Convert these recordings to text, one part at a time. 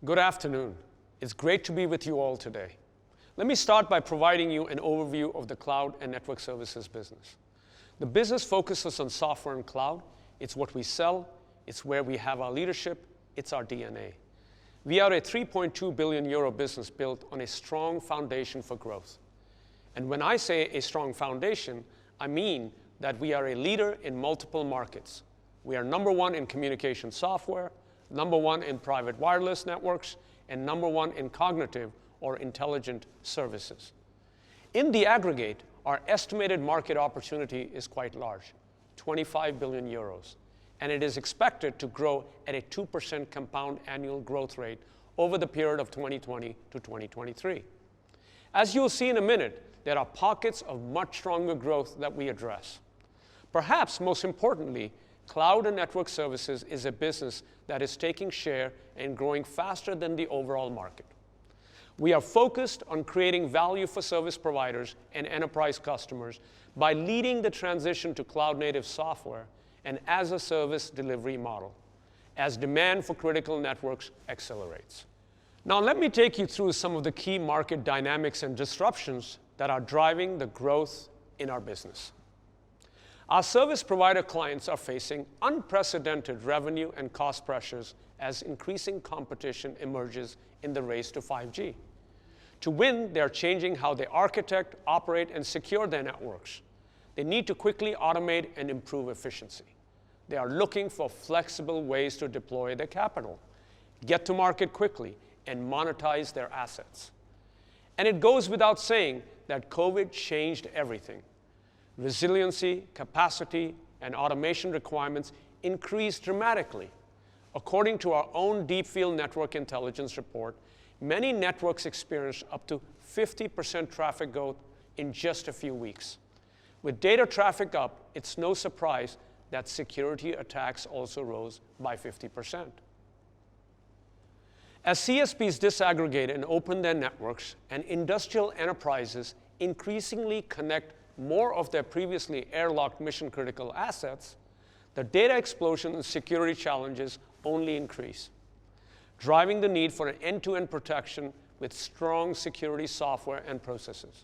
Good afternoon. It's great to be with you all today. Let me start by providing you an overview of the cloud and network services business. The business focuses on software and cloud. It's what we sell. It's where we have our leadership. It's our DNA. We are a 3.2 billion euro business built on a strong foundation for growth. And when I say a strong foundation, I mean that we are a leader in multiple markets. We are number one in communication software, number one in private wireless networks, and number one in cognitive or intelligent services. In the aggregate, our estimated market opportunity is quite large, 25 billion euros, and it is expected to grow at a 2% compound annual growth rate over the period of 2020 to 2023. As you'll see in a minute, there are pockets of much stronger growth that we address. Perhaps most importantly, cloud and network services is a business that is taking share and growing faster than the overall market. We are focused on creating value for service providers and enterprise customers by leading the transition to cloud-native software and as-a-service delivery model, as demand for critical networks accelerates. Now let me take you through some of the key market dynamics and disruptions that are driving the growth in our business. Our service provider clients are facing unprecedented revenue and cost pressures as increasing competition emerges in the race to 5G. To win, they are changing how they architect, operate, and secure their networks. They need to quickly automate and improve efficiency. They are looking for flexible ways to deploy their capital, get to market quickly, and monetize their assets. And it goes without saying that COVID changed everything. Resiliency, capacity, and automation requirements increased dramatically. According to our own Deep Field Network Intelligence report, many networks experienced up to 50% traffic growth in just a few weeks. With data traffic up, it's no surprise that security attacks also rose by 50%. As CSPs disaggregate and open their networks, and industrial enterprises increasingly connect more of their previously airlocked mission-critical assets, the data explosion and security challenges only increase, driving the need for an end-to-end protection with strong security software and processes.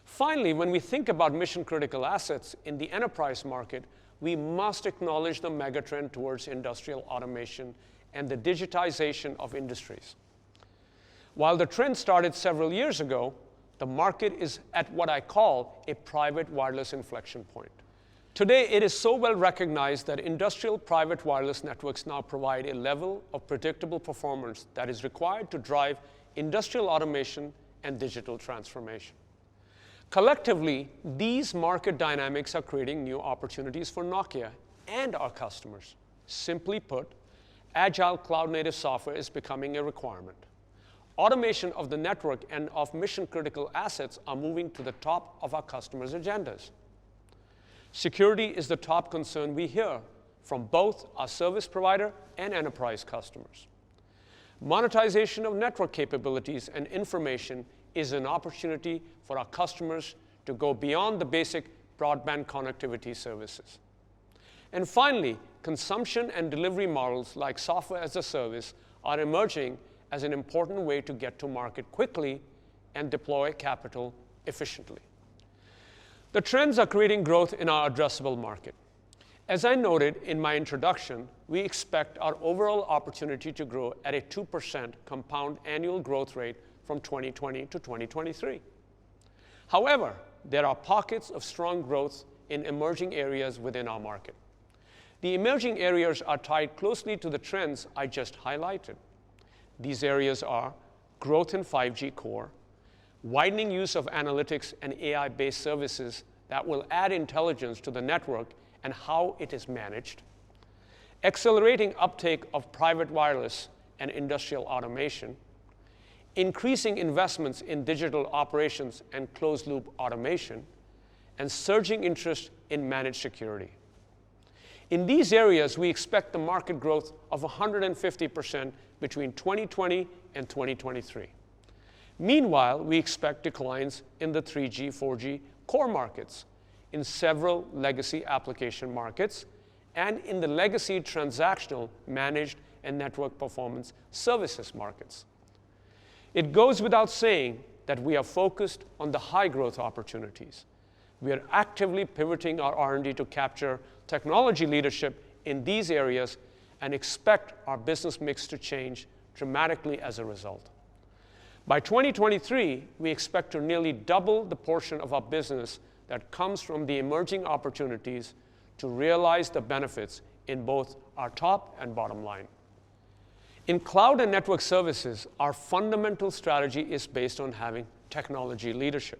Finally, when we think about mission-critical assets in the enterprise market, we must acknowledge the megatrend towards industrial automation and the digitization of industries. While the trend started several years ago, the market is at what I call a private wireless inflection point. Today, it is so well recognized that industrial private wireless networks now provide a level of predictable performance that is required to drive industrial automation and digital transformation. Collectively, these market dynamics are creating new opportunities for Nokia and our customers. Simply put, agile cloud-native software is becoming a requirement. Automation of the network and of mission-critical assets are moving to the top of our customers' agendas. Security is the top concern we hear from both our service provider and enterprise customers. Monetization of network capabilities and information is an opportunity for our customers to go beyond the basic broadband connectivity services. And finally, consumption and delivery models like software as a service are emerging as an important way to get to market quickly and deploy capital efficiently. The trends are creating growth in our addressable market. As I noted in my introduction, we expect our overall opportunity to grow at a 2% compound annual growth rate from 2020 to 2023. However, there are pockets of strong growth in emerging areas within our market. The emerging areas are tied closely to the trends I just highlighted. These areas are growth in 5G core, widening use of analytics and AI-based services that will add intelligence to the network and how it is managed, accelerating uptake of private wireless and industrial automation, increasing investments in digital operations and closed-loop automation, and surging interest in managed security. In these areas, we expect the market growth of 150% between 2020 and 2023. Meanwhile, we expect declines in the 3G, 4G core markets, in several legacy application markets, and in the legacy transactional, managed, and network performance services markets. It goes without saying that we are focused on the high growth opportunities. We are actively pivoting our R&D to capture technology leadership in these areas and expect our business mix to change dramatically as a result. By 2023, we expect to nearly double the portion of our business that comes from the emerging opportunities to realize the benefits in both our top and bottom line. In cloud and network services, our fundamental strategy is based on having technology leadership.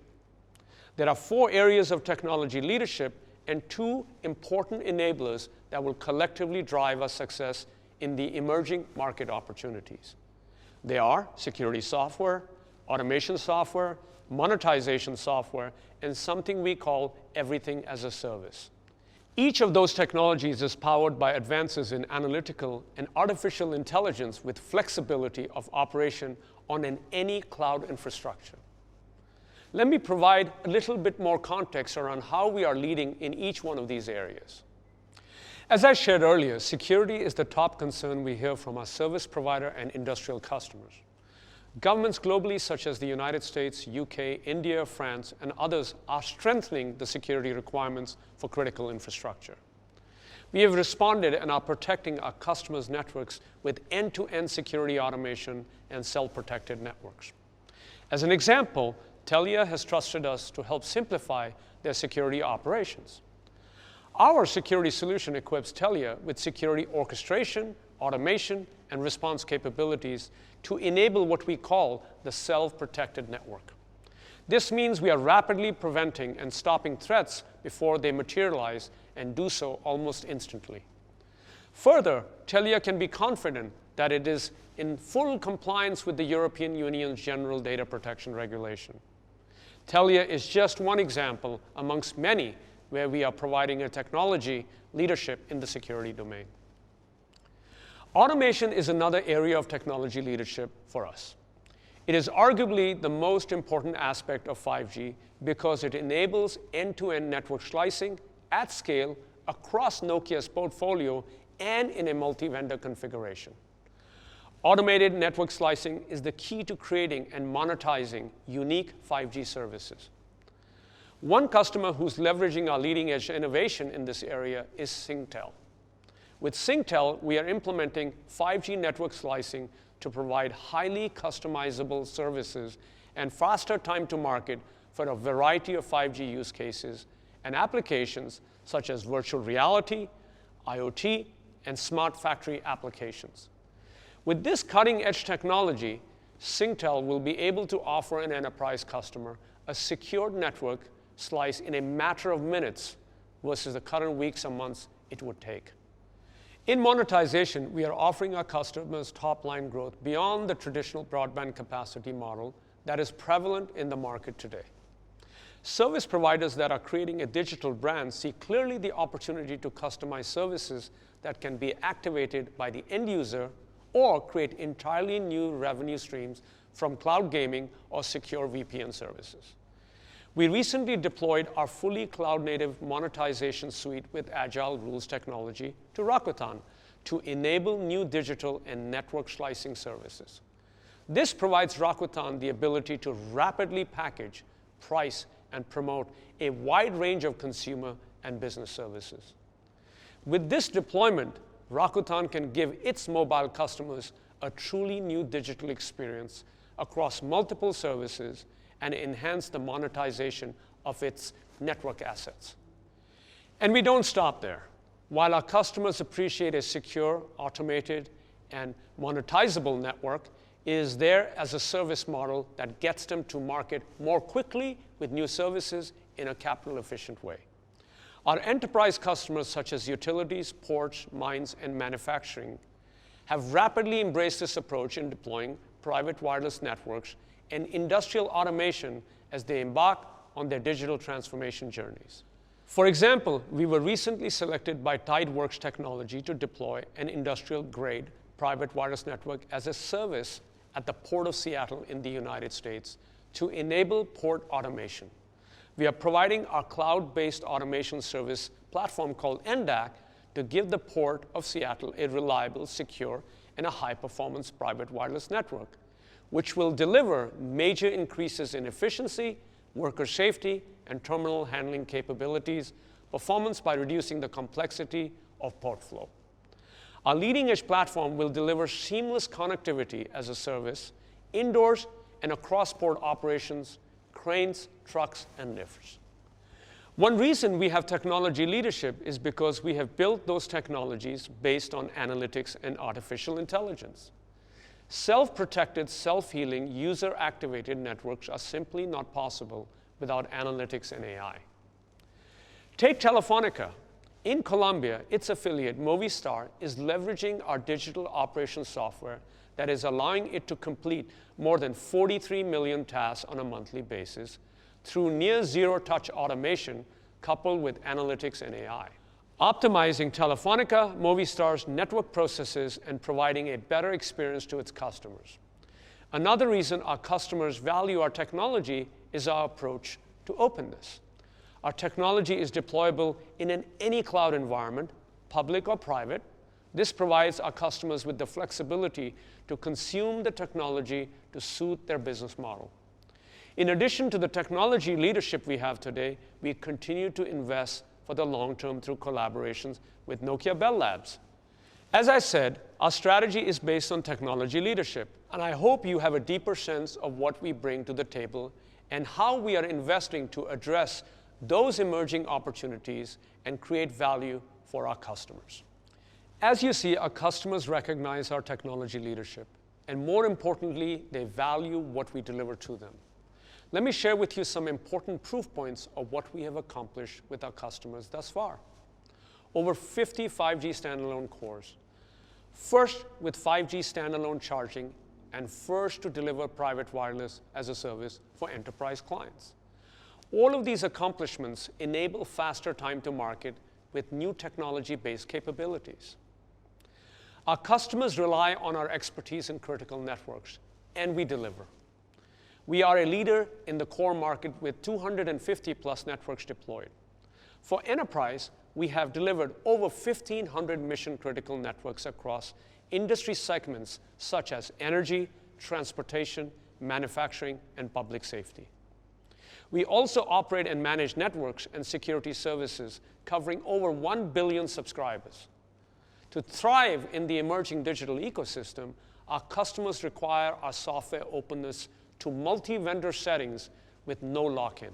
There are 4 areas of technology leadership and 2 important enablers that will collectively drive our success in the emerging market opportunities. They are security software, automation software, monetization software, and something we call everything as a service. Each of those technologies is powered by advances in analytical and artificial intelligence with flexibility of operation on any cloud infrastructure. Let me provide a little bit more context around how we are leading in each one of these areas. As I shared earlier, security is the top concern we hear from our service provider and industrial customers. Governments globally, such as the United States, UK, India, France, and others, are strengthening the security requirements for critical infrastructure. We have responded and are protecting our customers' networks with end-to-end security automation and self-protected networks. As an example, Telia has trusted us to help simplify their security operations. Our security solution equips Telia with security orchestration, automation, and response capabilities to enable what we call the self-protected network. This means we are rapidly preventing and stopping threats before they materialize and do so almost instantly. Further, Telia can be confident that it is in full compliance with the European Union's General Data Protection Regulation. Telia is just one example amongst many where we are providing a technology leadership in the security domain. Automation is another area of technology leadership for us. It is arguably the most important aspect of 5G because it enables end-to-end network slicing at scale across Nokia's portfolio and in a multi-vendor configuration. Automated network slicing is the key to creating and monetizing unique 5G services. One customer who's leveraging our leading-edge innovation in this area is Singtel. With Singtel, we are implementing 5G network slicing to provide highly customizable services and faster time to market for a variety of 5G use cases and applications such as virtual reality, IoT, and smart factory applications. With this cutting-edge technology, Singtel will be able to offer an enterprise customer a secured network slice in a matter of minutes versus the current weeks or months it would take. In monetization, we are offering our customers top-line growth beyond the traditional broadband capacity model that is prevalent in the market today. Service providers that are creating a digital brand see clearly the opportunity to customize services that can be activated by the end user or create entirely new revenue streams from cloud gaming or secure VPN services. We recently deployed our fully cloud-native monetization suite with Agile Rules technology to Rakuten to enable new digital and network slicing services. This provides Rakuten the ability to rapidly package, price, and promote a wide range of consumer and business services. With this deployment, Rakuten can give its mobile customers a truly new digital experience across multiple services and enhance the monetization of its network assets. And we don't stop there. While our customers appreciate a secure, automated, and monetizable network, it is there as a service model that gets them to market more quickly with new services in a capital-efficient way. Our enterprise customers, such as utilities, ports, mines, and manufacturing, have rapidly embraced this approach in deploying private wireless networks and industrial automation as they embark on their digital transformation journeys. For example, we were recently selected by Tideworks Technology to deploy an industrial-grade private wireless network as a service at the Port of Seattle in the United States to enable port automation. We are providing our cloud-based automation service platform called NDAC to give the Port of Seattle a reliable, secure, and a high-performance private wireless network, which will deliver major increases in efficiency, worker safety, and terminal handling capabilities, performance by reducing the complexity of port flow. Our leading-edge platform will deliver seamless connectivity as a service, indoors and across port operations, cranes, trucks, and lifts. One reason we have technology leadership is because we have built those technologies based on analytics and artificial intelligence. Self-protected, self-healing, user-activated networks are simply not possible without analytics and AI. Take Telefonica. In Colombia, its affiliate, Movistar, is leveraging our digital operations software that is allowing it to complete more than 43 million tasks on a monthly basis through near zero-touch automation coupled with analytics and AI. Optimizing Telefonica, Movistar's network processes, and providing a better experience to its customers. Another reason our customers value our technology is our approach to openness. Our technology is deployable in any cloud environment, public or private. This provides our customers with the flexibility to consume the technology to suit their business model. In addition to the technology leadership we have today, we continue to invest for the long term through collaborations with Nokia Bell Labs. As I said, our strategy is based on technology leadership, and I hope you have a deeper sense of what we bring to the table and how we are investing to address those emerging opportunities and create value for our customers. As you see, our customers recognize our technology leadership, and more importantly, they value what we deliver to them. Let me share with you some important proof points of what we have accomplished with our customers thus far. Over 50 5G standalone cores, first with 5G standalone charging, and first to deliver private wireless as a service for enterprise clients. All of these accomplishments enable faster time to market with new technology-based capabilities. Our customers rely on our expertise in critical networks, and we deliver. We are a leader in the core market with 250 plus networks deployed. For enterprise, we have delivered over 1,500 mission-critical networks across industry segments such as energy, transportation, manufacturing, and public safety. We also operate and manage networks and security services covering over 1 billion subscribers. To thrive in the emerging digital ecosystem, our customers require our software openness to multi-vendor settings with no lock-in.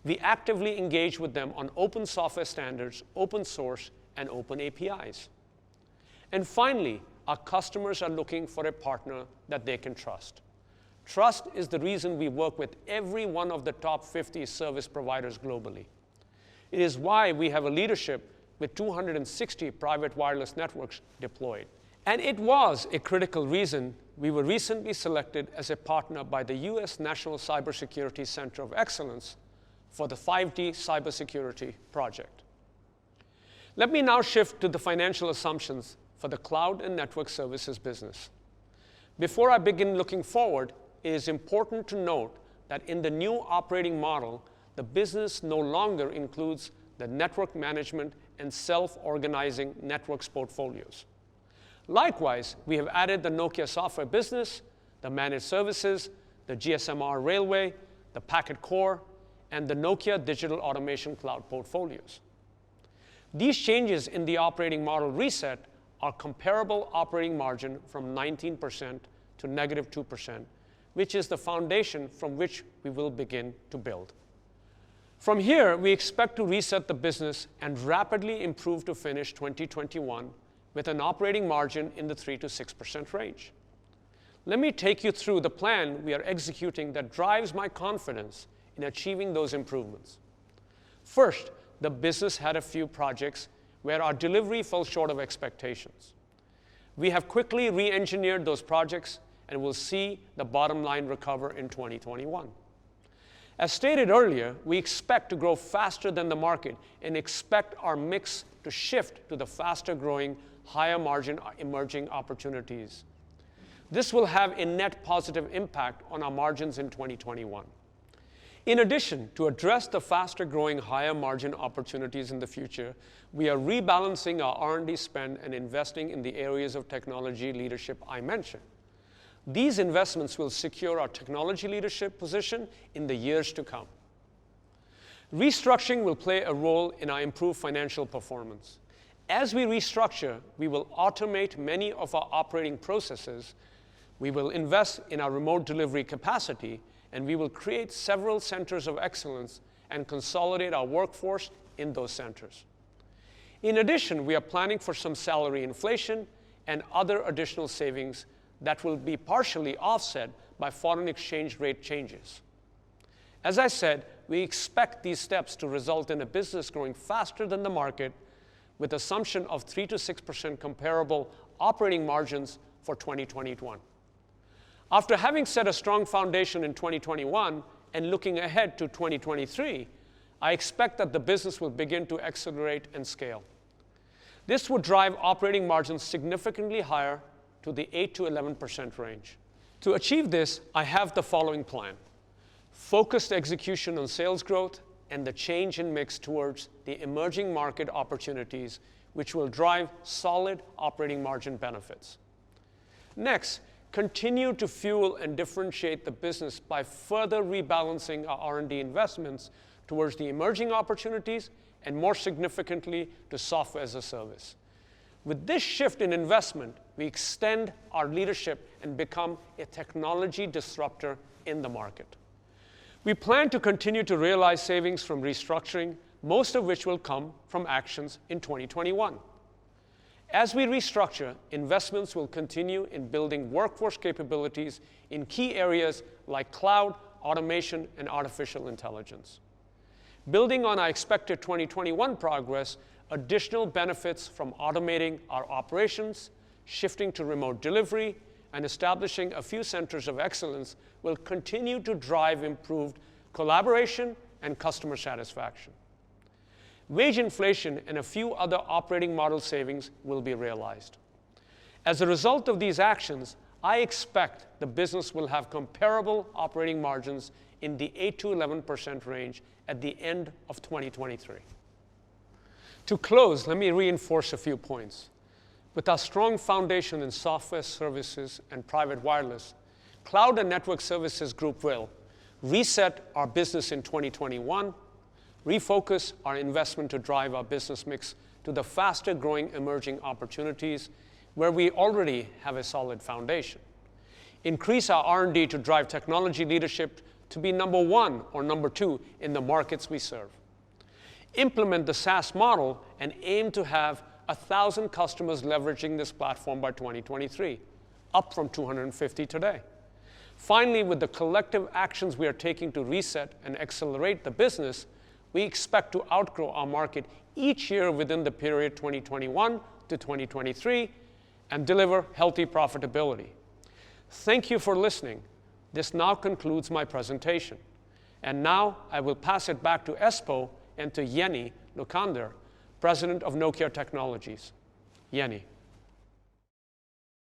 We actively engage with them on open software standards, open source, and open APIs. And finally, our customers are looking for a partner that they can trust. Trust is the reason we work with every one of the top 50 service providers globally. It is why we have a leadership with 260 private wireless networks deployed. And it was a critical reason we were recently selected as a partner by the US National Cybersecurity Center of Excellence for the 5G cybersecurity project. Let me now shift to the financial assumptions for the cloud and network services business. Before I begin looking forward, it is important to note that in the new operating model, the business no longer includes the network management and self-organizing networks portfolios. Likewise, we have added the Nokia software business, the managed services, the GSMR railway, the packet core, and the Nokia digital automation cloud portfolios. These changes in the operating model reset our comparable operating margin from 19% to -2%, which is the foundation from which we will begin to build. From here, we expect to reset the business and rapidly improve to finish 2021 with an operating margin in the 3 to 6% range. Let me take you through the plan we are executing that drives my confidence in achieving those improvements. First, the business had a few projects where our delivery fell short of expectations. We have quickly re-engineered those projects and will see the bottom line recover in 2021. As stated earlier, we expect to grow faster than the market and expect our mix to shift to the faster growing, higher margin emerging opportunities. This will have a net positive impact on our margins in 2021. In addition, to address the faster growing, higher margin opportunities in the future, we are rebalancing our R&D spend and investing in the areas of technology leadership I mentioned. These investments will secure our technology leadership position in the years to come. Restructuring will play a role in our improved financial performance. As we restructure, we will automate many of our operating processes, we will invest in our remote delivery capacity, and we will create several centers of excellence and consolidate our workforce in those centers. In addition, we are planning for some salary inflation and other additional savings that will be partially offset by foreign exchange rate changes. As I said, we expect these steps to result in a business growing faster than the market, with assumption of 3 to 6% comparable operating margins for 2021. After having set a strong foundation in 2021 and looking ahead to 2023, I expect that the business will begin to accelerate and scale. This would drive operating margins significantly higher to the 8 to 11% range. To achieve this, I have the following plan: focused execution on sales growth and the change in mix towards the emerging market opportunities, which will drive solid operating margin benefits. Next, continue to fuel and differentiate the business by further rebalancing our R&D investments towards the emerging opportunities and, more significantly, to software as a service. With this shift in investment, we extend our leadership and become a technology disruptor in the market. We plan to continue to realize savings from restructuring, most of which will come from actions in 2021. As we restructure, investments will continue in building workforce capabilities in key areas like cloud, automation, and artificial intelligence. Building on our expected 2021 progress, additional benefits from automating our operations, shifting to remote delivery, and establishing a few centers of excellence will continue to drive improved collaboration and customer satisfaction. Wage inflation and a few other operating model savings will be realized. As a result of these actions, I expect the business will have comparable operating margins in the 8 to 11% range at the end of 2023. To close, let me reinforce a few points. With our strong foundation in software services and private wireless, Cloud and Network Services Group will reset our business in 2021, refocus our investment to drive our business mix to the faster growing emerging opportunities where we already have a solid foundation, increase our R&D to drive technology leadership to be number 1 or number 2 in the markets we serve, implement the SaaS model and aim to have 1,000 customers leveraging this platform by 2023, up from 250 today. Finally, with the collective actions we are taking to reset and accelerate the business, we expect to outgrow our market each year within the period 2021 to 2023 and deliver healthy profitability. Thank you for listening. This now concludes my presentation. And now I will pass it back to Espo and to Jenny Lukander, President of Nokia Technologies. Jenny.